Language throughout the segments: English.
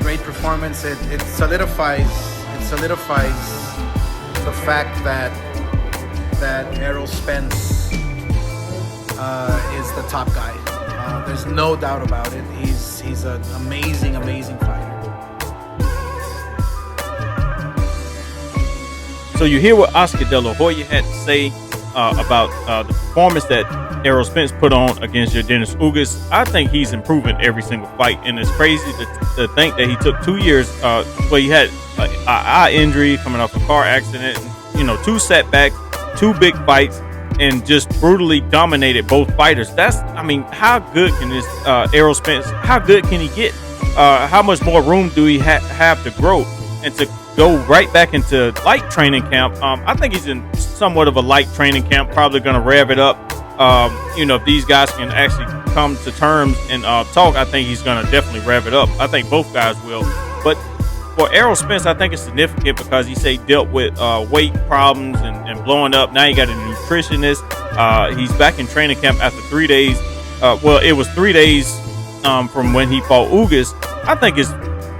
great performance. It solidifies the fact that Errol Spence is the top guy. There's no doubt about it. He's an amazing fighter. So you hear what Oscar De La Hoya had to say about the performance that Errol Spence put on against Dennis Ugas. I think he's improving every single fight, and it's crazy to think that he took 2 years. He had an eye injury coming off a car accident, and, 2 setbacks, 2 big fights, and just brutally dominated both fighters. How good can this Errol Spence? How good can he get? How much more room do he have to grow and to go right back into light training camp? I think he's in somewhat of a light training camp, probably going to rev it up. If these guys can actually come to terms and talk, I think he's going to definitely rev it up. I think both guys will. But for Errol Spence, I think it's significant because he dealt with weight problems and blowing up. Now he got a nutritionist. He's back in training camp after 3 days. It was 3 days from when he fought Ugas. I think it's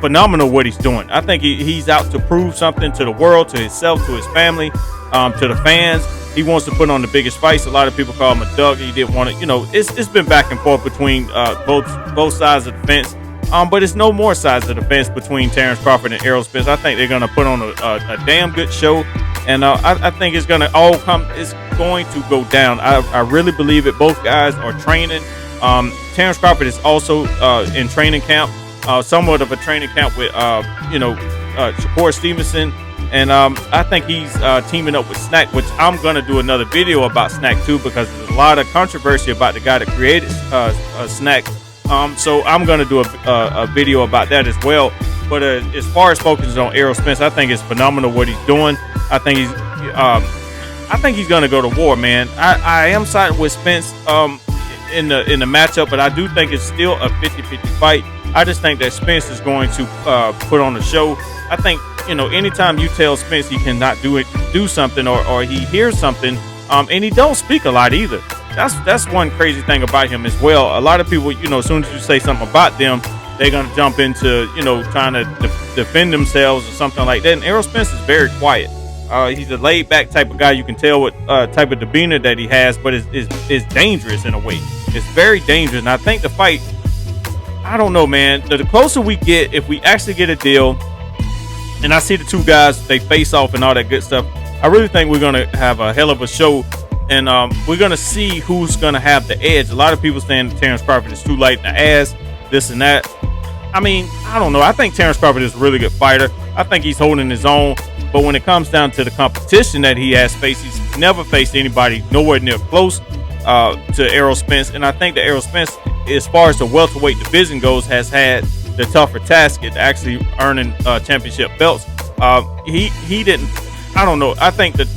phenomenal what he's doing. I think he's out to prove something to the world, to himself, to his family, to the fans. He wants to put on the biggest fights. A lot of people call him a dog. He didn't want to, it's been back and forth between both sides of the fence. But it's no more sides of the fence between Terence Crawford and Errol Spence. I think they're going to put on a damn good show. And I think it's going to it's going to go down. I really believe it. Both guys are training. Terence Crawford is also in training camp, somewhat of a training camp with, Shakur Stevenson. And I think he's teaming up with Snack, which I'm going to do another video about Snack too, because there's a lot of controversy about the guy that created Snack. So I'm going to do a video about that as well. But as far as focusing on Errol Spence, I think it's phenomenal what he's doing. I think he's going to go to war, man. I am siding with Spence in the matchup, but I do think it's still a 50-50 fight. I just think that Spence is going to put on a show. I think, anytime you tell Spence he cannot do something or he hears something, and he don't speak a lot either. That's one crazy thing about him as well. A lot of people, as soon as you say something about them, they're going to jump into, trying to defend themselves or something like that. And Errol Spence is very quiet. He's a laid-back type of guy. You can tell what type of demeanor that he has, but it's dangerous in a way. It's very dangerous. And I think the fight, I don't know, man. The closer we get, if we actually get a deal, and I see the two guys, they face off and all that good stuff, I really think we're going to have a hell of a show. And we're going to see who's going to have the edge. A lot of people saying that Terence Crawford is too light in the ass, this and that. I don't know. I think Terence Crawford is a really good fighter. I think he's holding his own. But when it comes down to the competition that he has faced, he's never faced anybody nowhere near close to Errol Spence. And I think that Errol Spence, as far as the welterweight division goes, has had the tougher task at actually earning championship belts. He didn't. I don't know. I think that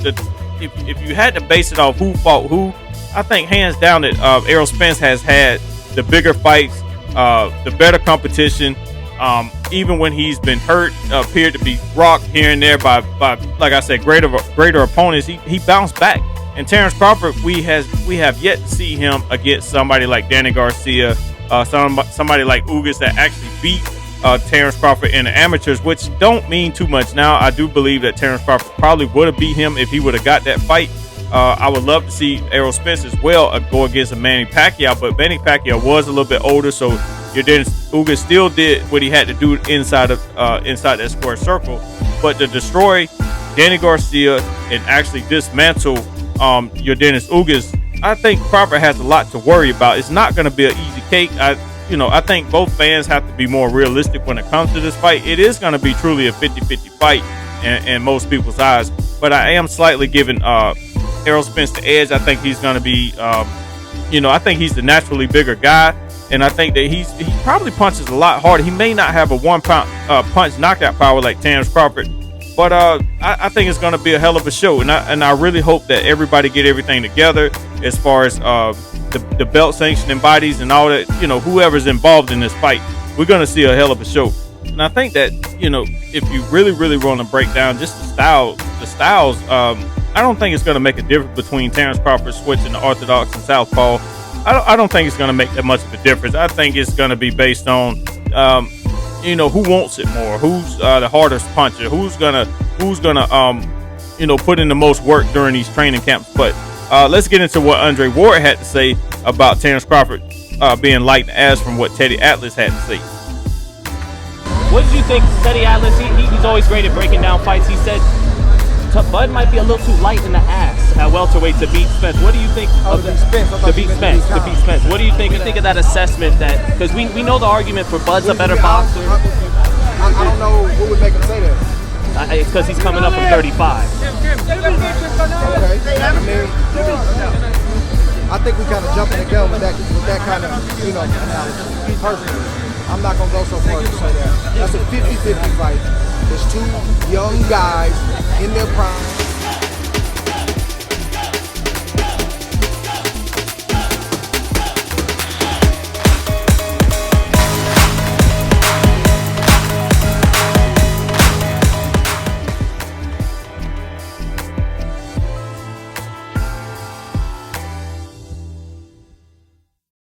if you had to base it off who fought who, I think hands down that Errol Spence has had the bigger fights, the better competition. Even when he's been hurt, appeared to be rocked here and there by like I said, greater opponents, he bounced back. And Terence Crawford, we have yet to see him against somebody like Danny Garcia, somebody like Ugas that actually beat Terence Crawford in the amateurs, which don't mean too much now. I do believe that Terence Crawford probably would have beat him if he would have got that fight. I would love to see Errol Spence as well go against a Manny Pacquiao, but Manny Pacquiao was a little bit older, so Ugas still did what he had to do inside that square circle. But to destroy Danny Garcia and actually dismantle Dennis Ugas, I think Crawford has a lot to worry about. It's not going to be an easy cake. I think both fans have to be more realistic when it comes to this fight. It is going to be truly a 50-50 fight in most people's eyes. But I am slightly giving Errol Spence the edge. I think he's going to be, I think he's the naturally bigger guy. And I think that he probably punches a lot harder. He may not have a punch knockout power like Terence Crawford. But I think it's going to be a hell of a show. And I really hope that everybody get everything together as far as the belt sanctioning bodies and all that, whoever's involved in this fight. We're going to see a hell of a show. And I think that, if you really, really want to break down just the styles, I don't think it's going to make a difference between Terence Crawford switching to orthodox and southpaw. I don't think it's going to make that much of a difference. I think it's going to be based on, who wants it more? Who's the hardest puncher? Who's gonna put in the most work during these training camps? But let's get into what Andre Ward had to say about Terence Crawford being light as from what Teddy Atlas had to say. What did you think, Teddy Atlas? He's always great at breaking down fights. He said Bud might be a little too light in the ass at welterweight to beat Spence. What do you think of to beat Spence? What do you think of that assessment? That because we know the argument for Bud's a better boxer. I don't know what would make him say that. It's because he's coming up from 35. Okay. I think we kind of jumping the gun with that kind of analogy. Personally, I'm not gonna go so far as to say that. That's a 50-50 fight. There's two young guys in their prime.